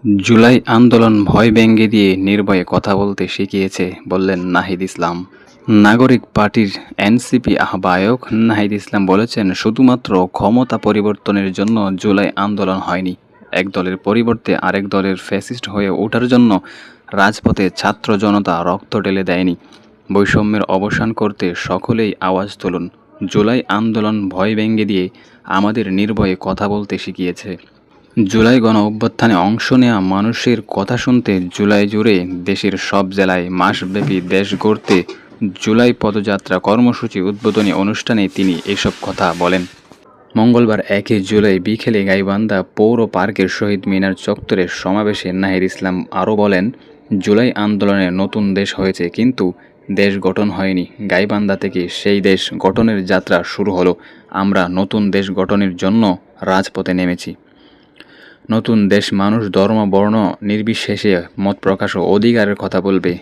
জুলাই আন্দোলন ভয় ভেঙে দিয়ে নির্ভয়ে কথা বলতে শিখিয়েছে, বললেন নাহিদ ইসলাম। নাগরিক পার্টির এনসিপি আহ্বায়ক নাহিদ ইসলাম বলেছেন, শুধুমাত্র ক্ষমতা পরিবর্তনের জন্য জুলাই আন্দোলন হয়নি। এক দলের পরিবর্তে আরেক দলের ফ্যাসিস্ট হয়ে ওঠার জন্য রাজপথে ছাত্র জনতা রক্ত ঢেলে দেয়নি। বৈষম্যের অবসান করতে সকলেই আওয়াজ তুলুন। জুলাই আন্দোলন ভয় ভেঙে দিয়ে আমাদের নির্ভয়ে কথা বলতে শিখিয়েছে। জুলাই গণ অভ্যুত্থানে অংশ নেওয়া মানুষের কথা শুনতে জুলাই জুড়ে দেশের সব জেলায় মাসব্যাপী দেশ গড়তে জুলাই পদযাত্রা কর্মসূচি উদ্বোধনী অনুষ্ঠানে তিনি এসব কথা বলেন। মঙ্গলবার ১ জুলাই বিকেলে গাইবান্ধা পৌর পার্কের শহীদ মিনার চত্বরে সমাবেশে নাহিদ ইসলাম আরও বলেন, জুলাই আন্দোলনে নতুন দেশ হয়েছে, কিন্তু দেশ গঠন হয়নি। গাইবান্ধা থেকে সেই দেশ গঠনের যাত্রা শুরু হলো। আমরা নতুন দেশ গঠনের জন্য রাজপথে নেমেছি। নতুন দেশ মানুষ ধর্ম বর্ণ নির্বিশেষে মত প্রকাশ ও অধিকারের কথা বলবে,